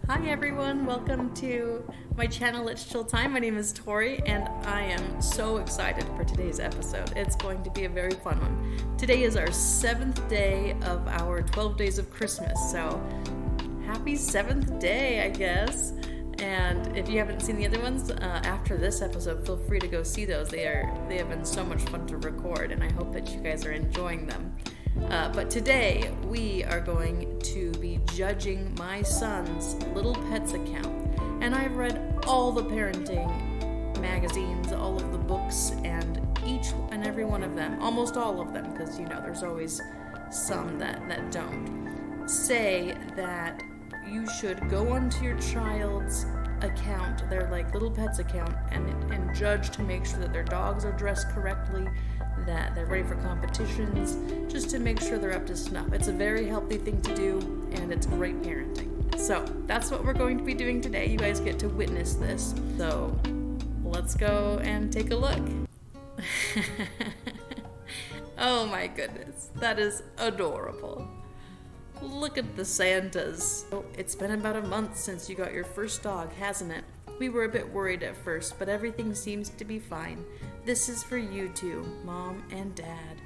Hi everyone, welcome to my channel It's Chill Time. My name is Tori and I am so excited for today's episode. It's going to be a very fun one. Today is our 7th day of our 12 days of Christmas, so happy 7th day, I guess. And if you haven't seen the other ones, after this episode, feel free to go see those. They have been so much fun to record and I hope that you guys are enjoying them. But today we are going to be judging my son's Little Pets account. And I've read all the parenting magazines, all of the books, and each and every one of them, almost all of them, because there's always some that don't, say that you should go onto your child's account, their Little Pets account, and judge to make sure that their dogs are dressed correctly, that they're ready for competitions, just to make sure they're up to snuff. It's a very healthy thing to do, and it's great parenting. So that's what we're going to be doing today. You guys get to witness this. So let's go and take a look. Oh my goodness, that is adorable. Look at the Santas. Oh, it's been about a month since you got your first dog, hasn't it? We were a bit worried at first, but everything seems to be fine. This is for you two, Mom and Dad.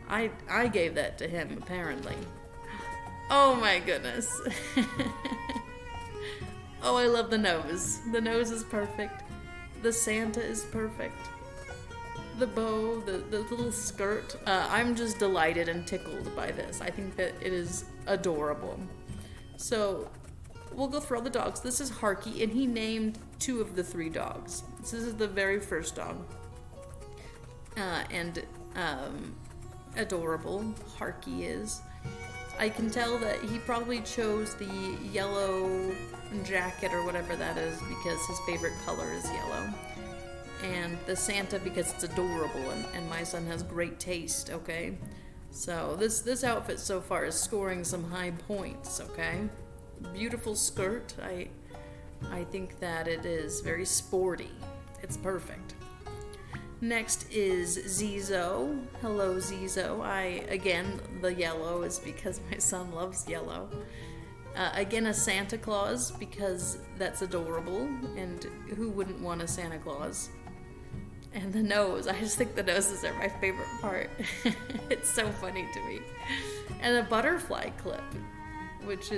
I gave that to him, apparently. Oh my goodness. Oh, I love the nose. The nose is perfect. The Santa is perfect. The bow, the little skirt. I'm just delighted and tickled by this. I think that it is adorable. So we'll go through all the dogs. This is Harky, and he named 2 of the 3 dogs. This is the very first dog. Adorable Harky is. I can tell that he probably chose the yellow jacket or whatever that is because his favorite color is yellow. And the Santa because it's adorable, and my son has great taste, okay? So this outfit so far is scoring some high points, okay? Beautiful skirt. I think that it is very sporty. It's perfect. Next is Zizo. Hello, Zizo. Again, the yellow is because my son loves yellow. Again, a Santa Claus because that's adorable, and who wouldn't want a Santa Claus? And the nose. I just think the noses are my favorite part. It's so funny to me. And a butterfly clip, which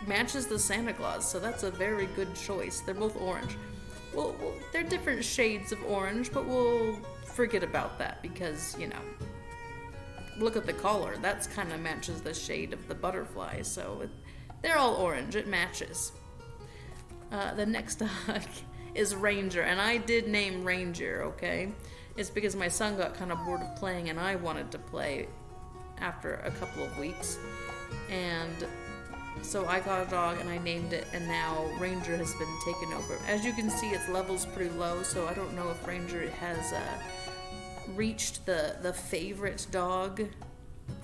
matches the Santa Claus, so that's a very good choice. They're both orange. Well, they're different shades of orange, but we'll forget about that because, look at the collar. That's kind of matches the shade of the butterfly, so they're all orange. It matches. The next dog is Ranger, and I did name Ranger, okay? It's because my son got kind of bored of playing, and I wanted to play after a couple of weeks. And so I got a dog and I named it, and now Ranger has been taken over. As you can see, its level's pretty low, so I don't know if Ranger has reached the favorite dog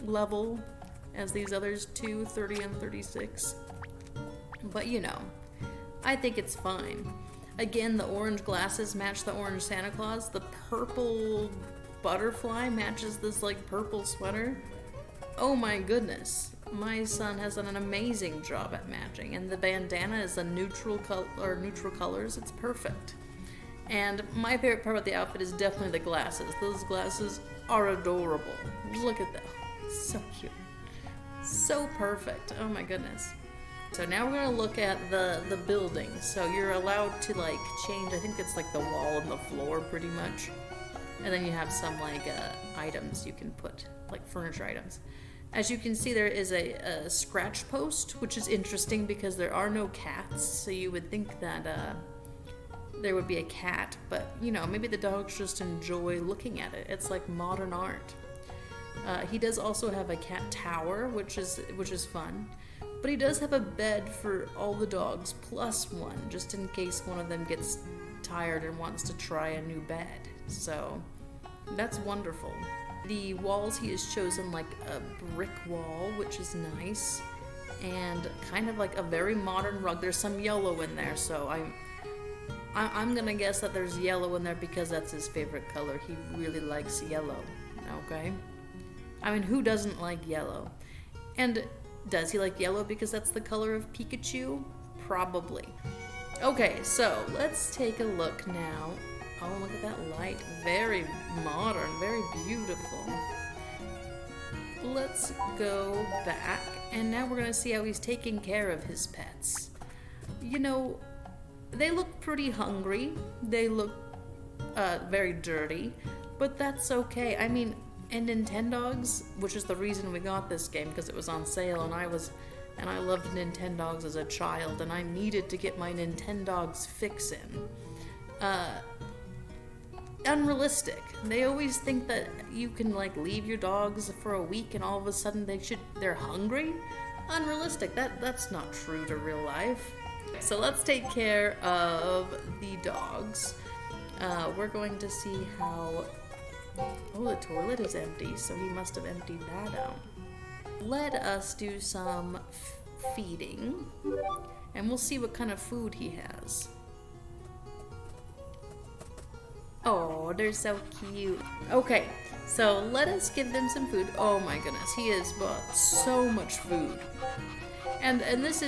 level as these others 2, 30 and 36. But I think it's fine. Again, the orange glasses match the orange Santa Claus. The purple butterfly matches this purple sweater. Oh my goodness. My son has done an amazing job at matching, and the bandana is a neutral colors. It's perfect. And my favorite part of the outfit is definitely the glasses. Those glasses are adorable. Look at them. So cute. So perfect. Oh my goodness. So now we're going to look at the building. So you're allowed to change, I think it's the wall and the floor pretty much. And then you have some items you can put, furniture items. As you can see, there is a scratch post, which is interesting because there are no cats. So you would think that there would be a cat, but maybe the dogs just enjoy looking at it. It's like modern art. He does also have a cat tower, which is fun. But he does have a bed for all the dogs plus one, just in case one of them gets tired and wants to try a new bed. So that's wonderful. The walls, he has chosen a brick wall, which is nice, and kind of a very modern rug. There's some yellow in there, so I'm gonna guess that there's yellow in there because that's his favorite color. He really likes yellow, okay? I mean, who doesn't like yellow? And Does he like yellow because that's the color of Pikachu? Probably. Okay, so let's take a look now. Oh, look at that light. Very modern, very beautiful. Let's go back, and now we're gonna see how he's taking care of his pets. You know, they look pretty hungry. They look very dirty, but that's okay. I mean, and Nintendogs, which is the reason we got this game, because it was on sale, and I loved Nintendogs as a child, and I needed to get my Nintendogs fix in. Unrealistic. They always think that you can like leave your dogs for a week and all of a sudden they're hungry. Unrealistic. That's not true to real life. So let's take care of the dogs. We're going to see how. Oh, the toilet is empty, so he must have emptied that out. Let us do some feeding, and we'll see what kind of food he has. Oh, they're so cute. Okay, so let us give them some food. Oh my goodness, he has bought so much food. And this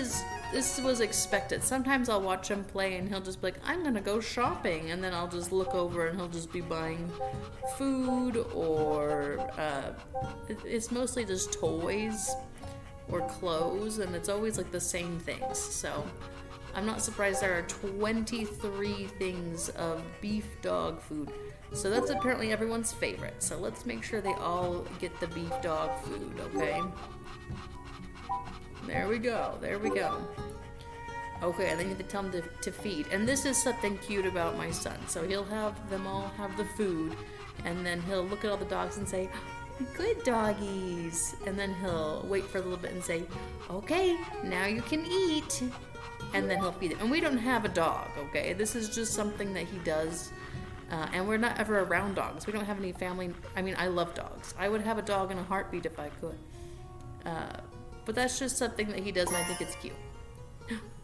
was expected. Sometimes I'll watch him play and he'll just be like, I'm gonna go shopping, and then I'll just look over and he'll just be buying food, or it's mostly just toys or clothes, and it's always like the same things. So I'm not surprised there are 23 things of beef dog food. So that's apparently everyone's favorite. So let's make sure they all get the beef dog food, okay? There we go, there we go. Okay, and then you have to tell him to feed. And this is something cute about my son. So he'll have them all have the food, and then he'll look at all the dogs and say, good doggies. And then he'll wait for a little bit and say, okay, now you can eat. And then he'll feed it. And we don't have a dog, okay? This is just something that he does. And we're not ever around dogs. We don't have any family. I mean, I love dogs. I would have a dog in a heartbeat if I could. But that's just something that he does, and I think it's cute.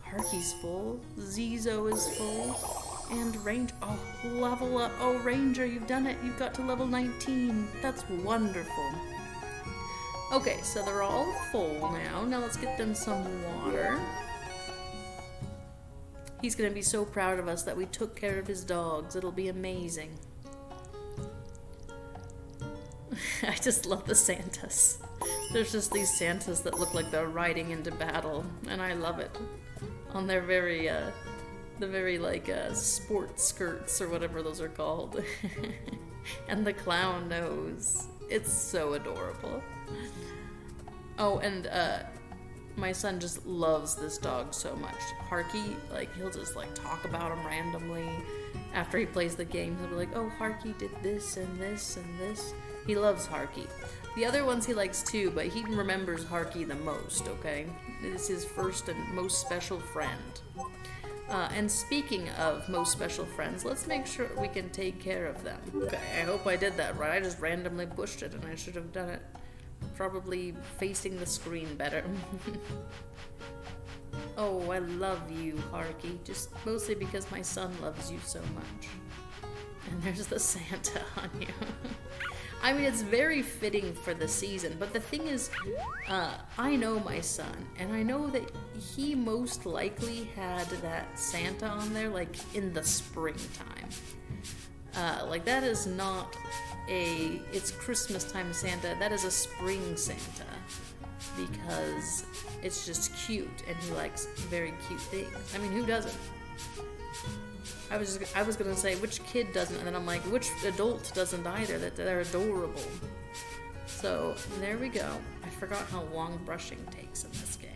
Harky's full. Zizo is full. And Ranger. Oh, level up. Oh, Ranger, you've done it. You've got to level 19. That's wonderful. Okay, so they're all full now. Now let's get them some water. He's gonna be so proud of us that we took care of his dogs. It'll be amazing. I just love the Santas. There's just these Santas that look like they're riding into battle, and I love it. On their very, sport skirts or whatever those are called. And the clown nose. It's so adorable. Oh, and, my son just loves this dog so much. Harky, like, he'll just, like, talk about him randomly. After he plays the game, he'll be like, oh, Harky did this and this and this. He loves Harky. The other ones he likes too, but he remembers Harky the most, okay? It's his first and most special friend. And speaking of most special friends, let's make sure we can take care of them. Okay, I hope I did that right. I just randomly pushed it, and I should have done it probably facing the screen better. Oh, I love you, Harky. Just mostly because my son loves you so much. And there's the Santa on you. I mean, it's very fitting for the season, but the thing is, I know my son, and I know that he most likely had that Santa on there, like, in the springtime. Like, that is not it's Christmas time Santa, that is a spring Santa, because it's just cute, and he likes very cute things. I mean, who doesn't? I was gonna say, which kid doesn't, and then I'm like, which adult doesn't either, that they're adorable. So, there we go. I forgot how long brushing takes in this game.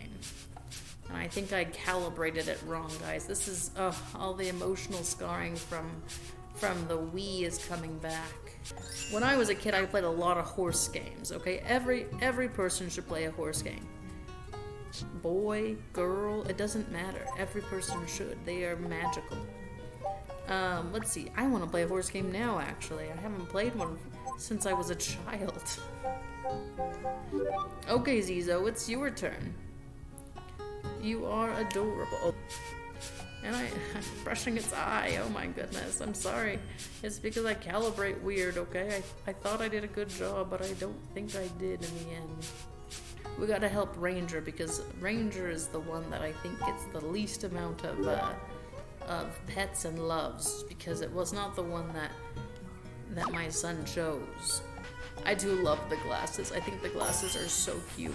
And I think I calibrated it wrong, guys. This is, all the emotional scarring from the Wii is coming back. When I was a kid, I played a lot of horse games, okay? Every person should play a horse game. Boy, girl, it doesn't matter. Every person should. They are magical. Let's see. I want to play a horse game now, actually. I haven't played one since I was a child. Okay, Zizo, it's your turn. You are adorable. Oh. And I'm brushing its eye. Oh my goodness. I'm sorry. It's because I calibrate weird, okay? I thought I did a good job, but I don't think I did in the end. we gotta help Ranger, because Ranger is the one that I think gets the least amount of pets and loves, because it was not the one that my son chose. I do love the glasses. I think the glasses are so cute,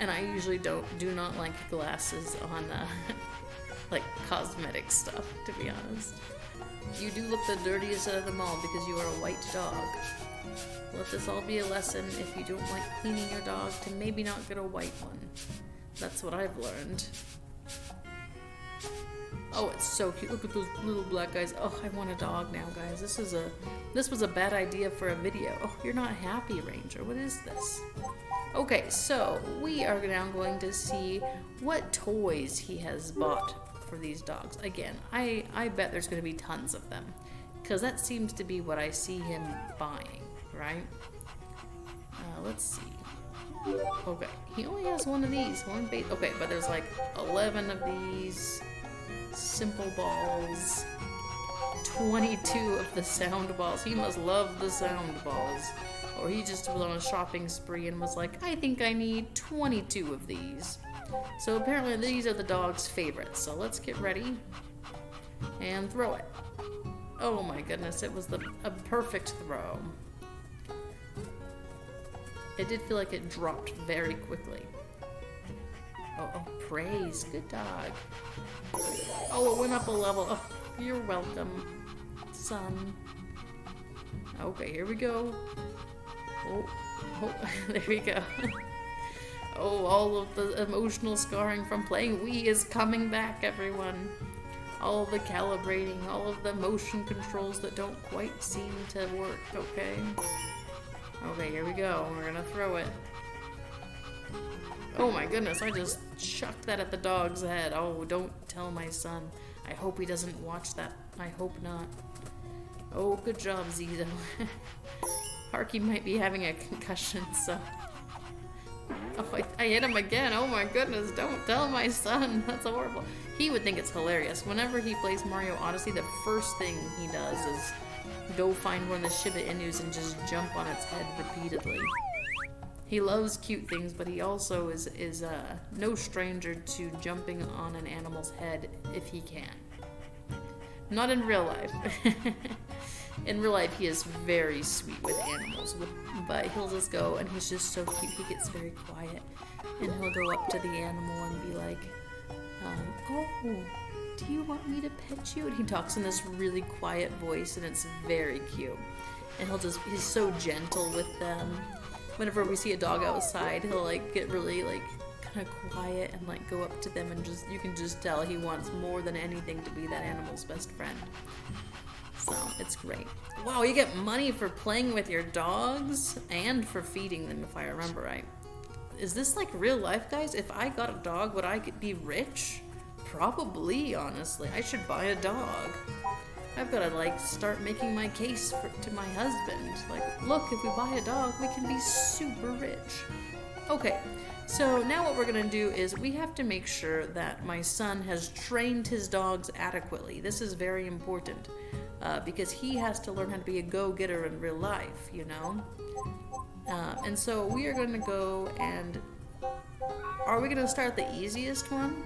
and I usually do not like glasses on like cosmetic stuff, to be honest. You do look the dirtiest out of them all because you are a white dog. Let this all be a lesson if you don't like cleaning your dog to maybe not get a white one. That's what I've learned. Oh, it's so cute. Look at those little black guys. Oh, I want a dog now, guys. This was a bad idea for a video. Oh, you're not happy, Ranger. What is this? Okay, so we are now going to see what toys he has bought for these dogs. Again, I bet there's going to be tons of them, because that seems to be what I see him buying, right? Let's see. Okay, he only has one of these. Okay, but there's like 11 of these simple balls, 22 of the sound balls. He must love the sound balls. Or he just was on a shopping spree and was like, I think I need 22 of these. So apparently these are the dog's favorites. So let's get ready and throw it. Oh my goodness, it was a perfect throw. It did feel like it dropped very quickly. Oh, praise. Good dog. Oh, it went up a level. Oh, you're welcome, son. Okay, here we go. Oh, there we go. Oh, all of the emotional scarring from playing Wii is coming back, everyone. All of the calibrating, all of the motion controls that don't quite seem to work, okay? Okay, here we go. We're gonna throw it. Oh my goodness, I just chucked that at the dog's head. Oh, don't tell my son. I hope he doesn't watch that. I hope not. Oh, good job, Zizo. Harky might be having a concussion, so... Oh, I hit him again. Oh my goodness, don't tell my son. That's horrible. He would think it's hilarious. Whenever he plays Mario Odyssey, the first thing he does is go find one of the Shiba Inus and just jump on its head repeatedly. He loves cute things, but he also is no stranger to jumping on an animal's head if he can. Not in real life. In real life, he is very sweet with animals, but he'll just go, and he's just so cute. He gets very quiet, and he'll go up to the animal and be like, oh, do you want me to pet you? And he talks in this really quiet voice, and it's very cute. And he's so gentle with them. Whenever we see a dog outside, he'll like get really like kind of quiet and like go up to them, and you can just tell he wants more than anything to be that animal's best friend. So it's great. Wow, you get money for playing with your dogs and for feeding them, if I remember right. Is this like real life, guys? If I got a dog, would I be rich? Probably, honestly. I should buy a dog. I've got to like start making my case to my husband. Like, look, if we buy a dog, we can be super rich. Okay, so now what we're gonna do is we have to make sure that my son has trained his dogs adequately. This is very important because he has to learn how to be a go-getter in real life, you know? And so we are gonna go and... Are we gonna start the easiest one?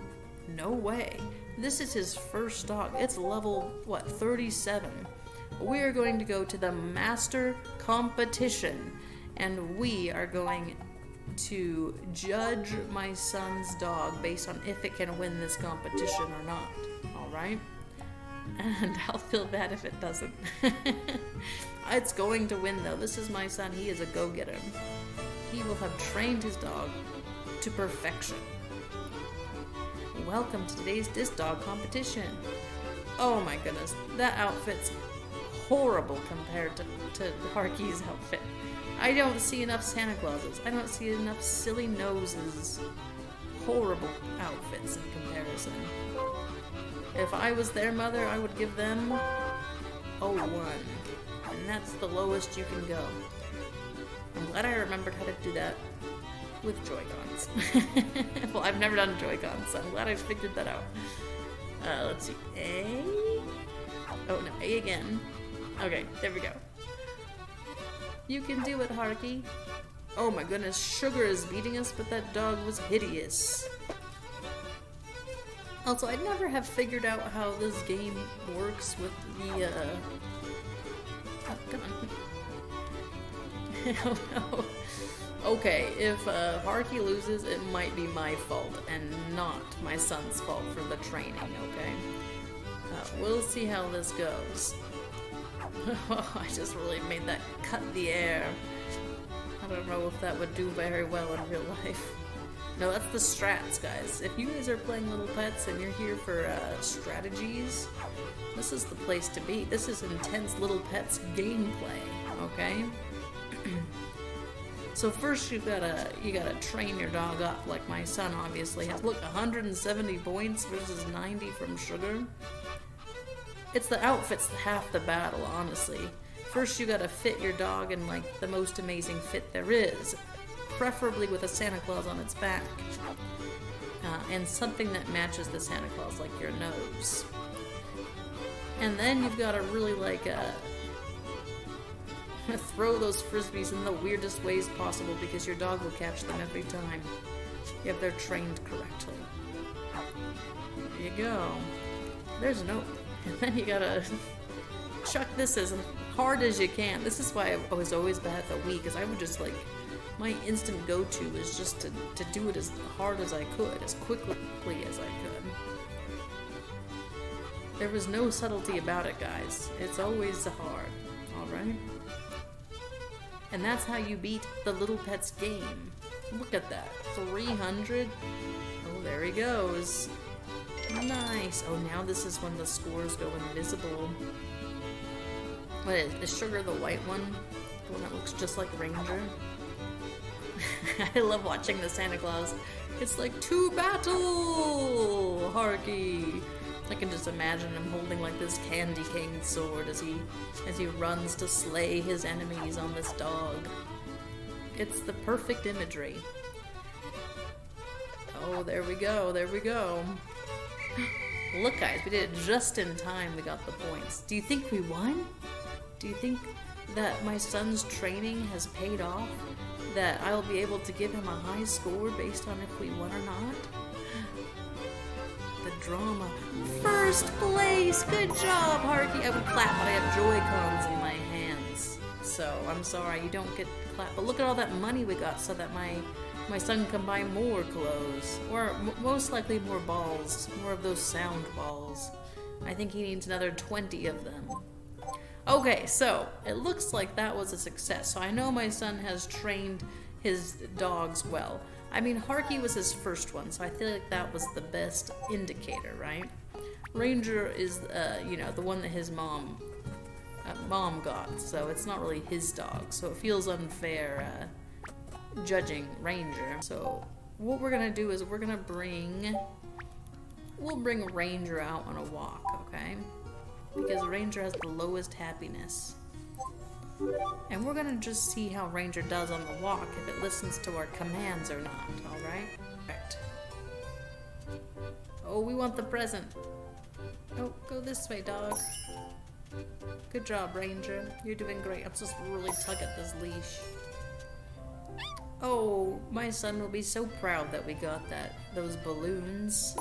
No way. This is his first dog. It's level, 37. We are going to go to the master competition, and we are going to judge my son's dog based on if it can win this competition or not. Alright? And I'll feel bad if it doesn't. It's going to win though. This is my son. He is a go-getter. He will have trained his dog to perfection. Welcome to today's disc dog competition. Oh my goodness, that outfit's horrible compared to Harky's outfit. I don't see enough Santa Clauses. I don't see enough silly noses. Horrible outfits in comparison. If I was their mother, I would give them a 1. And that's the lowest you can go. I'm glad I remembered how to do that with Joy-Cons. Well, I've never done Joy-Cons, so I'm glad I figured that out. Let's see. A? Oh, no, A again. Okay, there we go. You can do it, Harky. Oh my goodness, Sugar is beating us, but that dog was hideous. Also, I never have figured out how this game works with the, oh, come on. Oh no. Okay, if Harky loses, it might be my fault and not my son's fault for the training, okay? We'll see how this goes. I just really made that cut the air. I don't know if that would do very well in real life. No, that's the strats, guys. If you guys are playing Little Pets and you're here for strategies, this is the place to be. This is intense Little Pets gameplay, okay? So first you gotta train your dog up, like my son obviously has. Look, 170 points versus 90 from Sugar. It's the outfit's half the battle, honestly. First you gotta fit your dog in like the most amazing fit there is, preferably with a Santa Claus on its back, and something that matches the Santa Claus, like your nose. And then you've gotta really like throw those frisbees in the weirdest ways possible because your dog will catch them every time if they're trained correctly. There you go. There's a note. And then you gotta chuck this as hard as you can. This is why I was always bad at the Wii, because I would just like, my instant go-to is just to do it as hard as I could, as quickly as I could. There was no subtlety about it, guys. It's always hard, alright? And that's how you beat the Little Pets game. Look at that, 300? Oh, there he goes. Nice. Oh, now this is when the scores go invisible. What is Sugar the white one? The one that looks just like Ranger? I love watching the Santa Claus. It's like, to battle, Harky. I can just imagine him holding like this candy cane sword as he runs to slay his enemies on this dog. It's the perfect imagery. Oh, there we go, there we go. Look, guys, we did it just in time. We got the points. Do you think we won? Do you think that my son's training has paid off? That I'll be able to give him a high score based on if we won or not? The drama. First place! Good job, Harky! I would clap, but I have Joy-Cons in my hands. So, I'm sorry, you don't get to clap. But look at all that money we got so that my son can buy more clothes. Or most likely more balls. More of those sound balls. I think he needs another 20 of them. Okay, so it looks like that was a success. So I know my son has trained his dogs well. I mean, Harky was his first one, so I feel like that was the best indicator, right? Ranger is, you know, the one that his mom got, so it's not really his dog. So it feels unfair judging Ranger. So what we're gonna do is we'll bring Ranger out on a walk, okay? Because Ranger has the lowest happiness. And we're gonna just see how Ranger does on the walk, if it listens to our commands or not, alright? Right. Oh, we want the present. Oh, go this way, dog. Good job, Ranger. You're doing great. I'm just really tug at this leash. Oh, my son will be so proud that we got those balloons.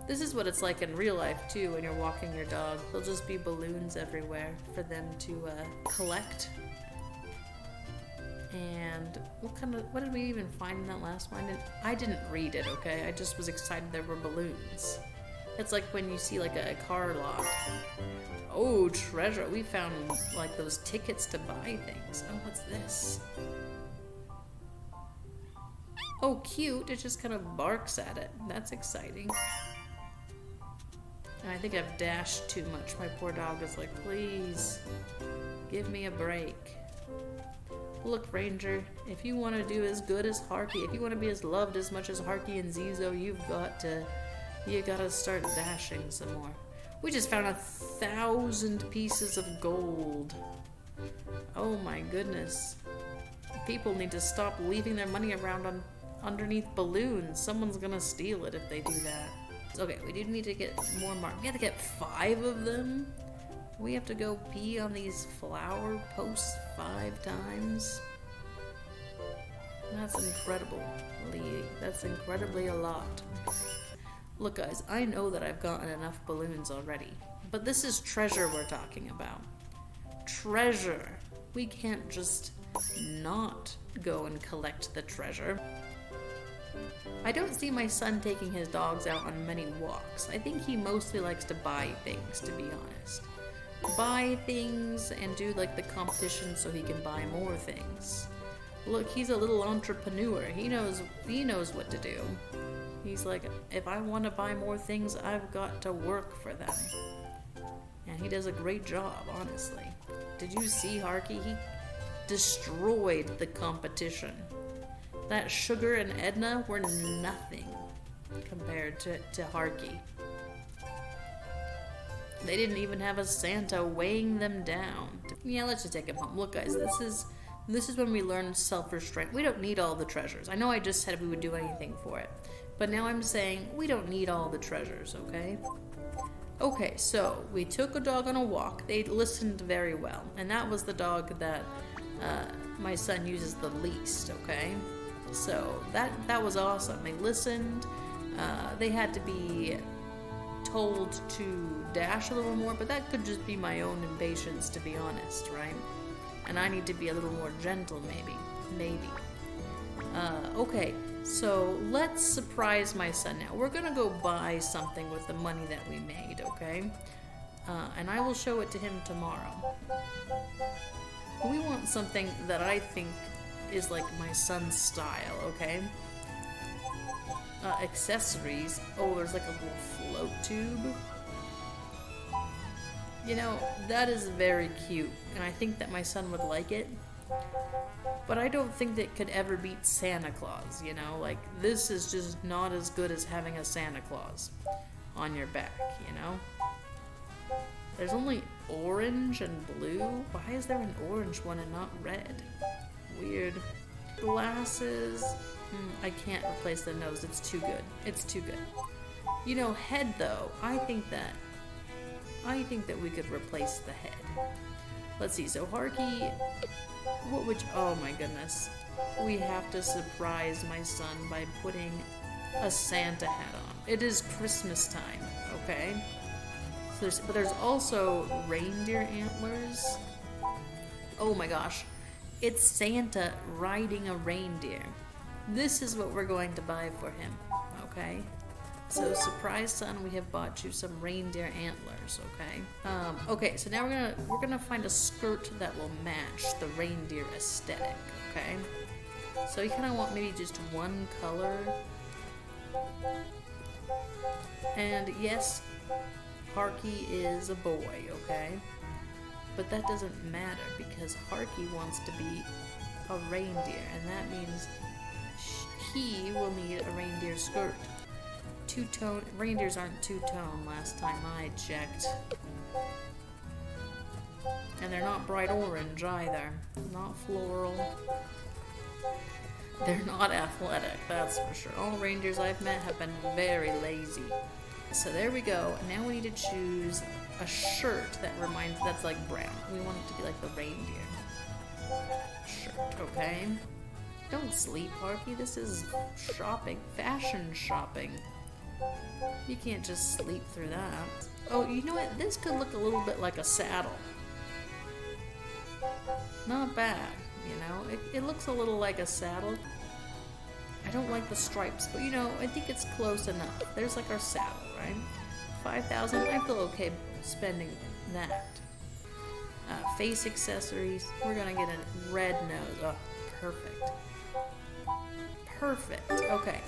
This is what it's like in real life too when you're walking your dog. There'll just be balloons everywhere for them to collect. And what did we even find in that last one? I didn't read it, okay? I just was excited there were balloons. It's like when you see like a car lot. Oh, treasure. We found like those tickets to buy things. Oh, what's this? Oh, cute. It just kind of barks at it. That's exciting. And I think I've dashed too much. My poor dog is like, please, give me a break. Look, Ranger, if you want to do as good as Harky, if you want to be as loved as much as Harky and Zizo, you gotta start dashing some more. We just found 1,000 pieces of gold. Oh my goodness. People need to stop leaving their money around underneath balloons. Someone's gonna steal it if they do that. Okay, we do need to get more marks. We have to get 5 of them. We have to go pee on these flower posts 5 times. That's incredible, Lee. That's incredibly a lot. Look, guys, I know that I've gotten enough balloons already, but this is treasure we're talking about. Treasure. We can't just not go and collect the treasure. I don't see my son taking his dogs out on many walks. I think he mostly likes to buy things, to be honest. Buy things and do like the competition so he can buy more things. Look, he's a little entrepreneur. He knows what to do. He's like, if I want to buy more things, I've got to work for them. And he does a great job, honestly. Did you see Harky? He destroyed the competition. That Sugar and Edna were nothing compared to Harky. They didn't even have a Santa weighing them down. Yeah, let's just take him home. Look, guys, this is when we learn self-restraint. We don't need all the treasures. I know I just said we would do anything for it, but now I'm saying we don't need all the treasures, okay? Okay, so we took a dog on a walk. They listened very well, and that was the dog that my son uses the least, okay? So that was awesome. They listened. They had to be told to dash a little more, but that could just be my own impatience, to be honest, right? And I need to be a little more gentle, maybe. Okay, so let's surprise my son now. We're gonna go buy something with the money that we made, okay? And I will show it to him tomorrow. We want something that I think is like my son's style, okay? Accessories. Oh, there's like a little float tube. You know, that is very cute, and I think that my son would like it. But I don't think that could ever beat Santa Claus, you know? Like, this is just not as good as having a Santa Claus on your back, you know? There's only orange and blue. Why is there an orange one and not red? Weird. Glasses. I can't replace the nose. It's too good. It's too good. You know, head though. I think that we could replace the head. Let's see. So Harky, oh my goodness. We have to surprise my son by putting a Santa hat on. It is Christmas time, okay? So but there's also reindeer antlers. Oh my gosh. It's Santa riding a reindeer. This is what we're going to buy for him, okay? So, surprise son, we have bought you some reindeer antlers, okay? Okay, so now we're gonna find a skirt that will match the reindeer aesthetic, okay? So you kind of want maybe just one color. And yes, Harky is a boy, okay? But that doesn't matter because Harky wants to be a reindeer, and that means he will need a reindeer skirt. Two-tone, reindeers aren't two-tone last time I checked. And they're not bright orange either. Not floral. They're not athletic, that's for sure. All reindeers I've met have been very lazy. So there we go. Now we need to choose a shirt that's like brown. We want it to be like the reindeer shirt, okay? Don't sleep, Harky. This is shopping, fashion shopping. You can't just sleep through that. Oh, you know what? This could look a little bit like a saddle. Not bad, you know? It looks a little like a saddle. I don't like the stripes, but you know, I think it's close enough. There's like our saddle, right? 5,000, I feel okay spending that. Face accessories, we're gonna get a red nose. Oh, perfect. Perfect, okay.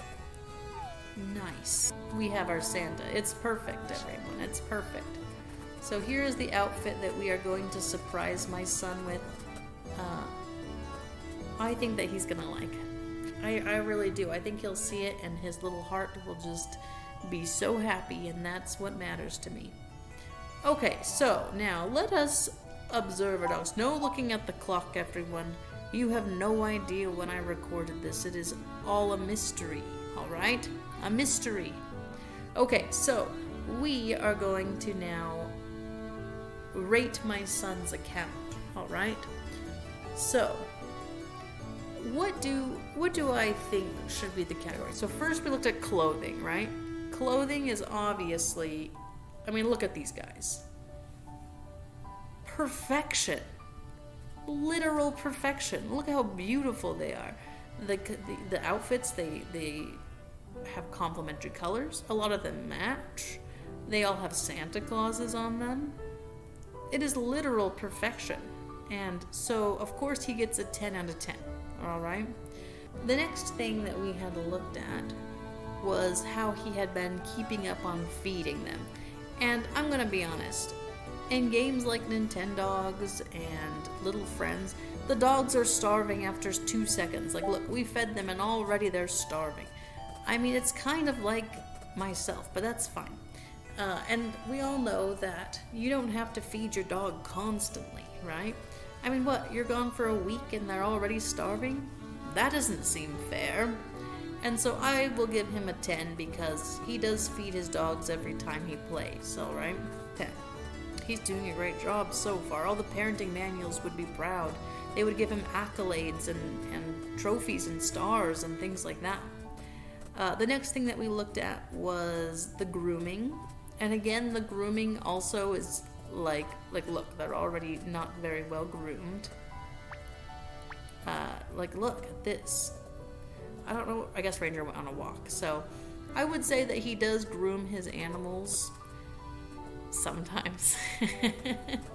Nice. We have our Santa. It's perfect, everyone. It's perfect. So here is the outfit that we are going to surprise my son with. I think that he's gonna like it. I really do. I think he'll see it and his little heart will just be so happy, and that's what matters to me. Okay, so now let us observe our dogs. No looking at the clock, everyone. You have no idea when I recorded this. It is all a mystery, alright? A mystery. Okay, so we are going to now rate my son's account, alright? So, what do I think should be the category? So first we looked at clothing, right? Clothing is obviously, I mean, look at these guys. Perfection. Literal perfection. Look how beautiful they are. The outfits, they have complementary colors. A lot of them match. They all have Santa Clauses on them. It is literal perfection. And so, of course, he gets a 10 out of 10. All right? The next thing that we had looked at was how he had been keeping up on feeding them. And I'm going to be honest. In games like Nintendogs and Little Friends, the dogs are starving after 2 seconds. Like, look, we fed them and already they're starving. I mean, it's kind of like myself, but that's fine. And we all know that you don't have to feed your dog constantly, right? I mean, what, you're gone for a week and they're already starving? That doesn't seem fair. And so I will give him a 10 because he does feed his dogs every time he plays, all right? 10. He's doing a great job so far. All the parenting manuals would be proud. They would give him accolades and trophies and stars and things like that. The next thing that we looked at was the grooming. And again, the grooming also is like look, they're already not very well groomed. Like, look at this. I don't know, I guess Ranger went on a walk. So I would say that he does groom his animals sometimes.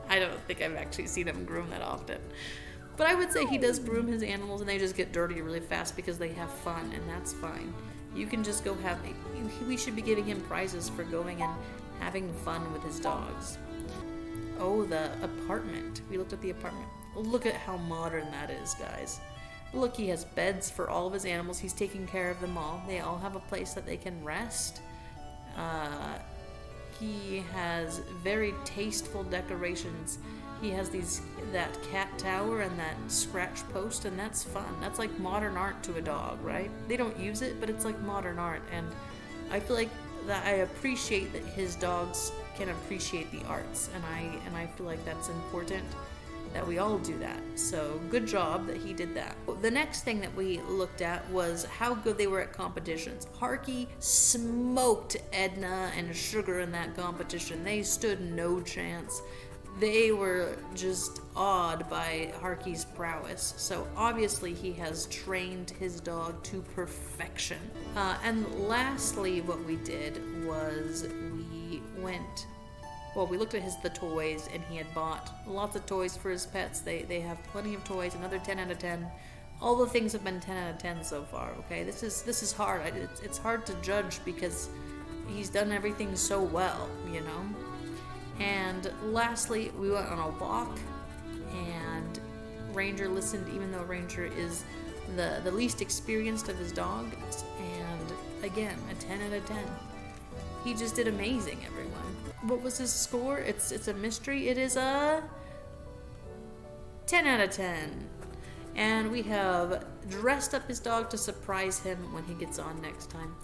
I don't think I've actually seen him groom that often. But I would say he does groom his animals and they just get dirty really fast because they have fun, and that's fine. You can just go have, we should be giving him prizes for going and having fun with his dogs. Oh, the apartment. We looked at the apartment. Look at how modern that is, guys. Look, he has beds for all of his animals. He's taking care of them all. They all have a place that they can rest. He has very tasteful decorations. He has that cat tower and that scratch post, and that's fun. That's like modern art to a dog, right? They don't use it, but it's like modern art, and I feel like that I appreciate that his dogs can appreciate the arts, and I feel like that's important that we all do that. So good job that he did that. The next thing that we looked at was how good they were at competitions. Harky smoked Edna and Sugar in that competition. They stood no chance. They were just awed by Harky's prowess. So obviously he has trained his dog to perfection. And lastly, what we did was we looked at the toys, and he had bought lots of toys for his pets. They have plenty of toys, another 10 out of 10. All the things have been 10 out of 10 so far, okay? This is hard. It's hard to judge because he's done everything so well, you know? And lastly, we went on a walk, and Ranger listened, even though Ranger is the least experienced of his dogs, and again, a 10 out of 10. He just did amazing, everyone. What was his score? It's a mystery. It is a 10 out of 10. And we have dressed up his dog to surprise him when he gets on next time.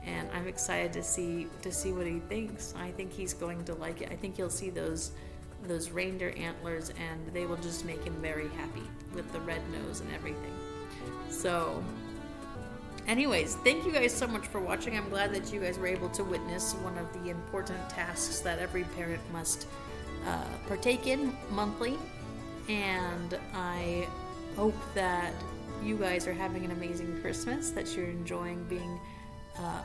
And I'm excited to see what he thinks. I think he's going to like it. I think he'll see those reindeer antlers, and they will just make him very happy with the red nose and everything. So anyways, thank you guys so much for watching. I'm glad that you guys were able to witness one of the important tasks that every parent must partake in monthly. And I hope that you guys are having an amazing Christmas, that you're enjoying being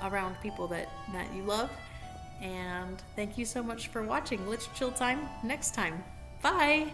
around people that you love. And thank you so much for watching. Let's chill time next time. Bye!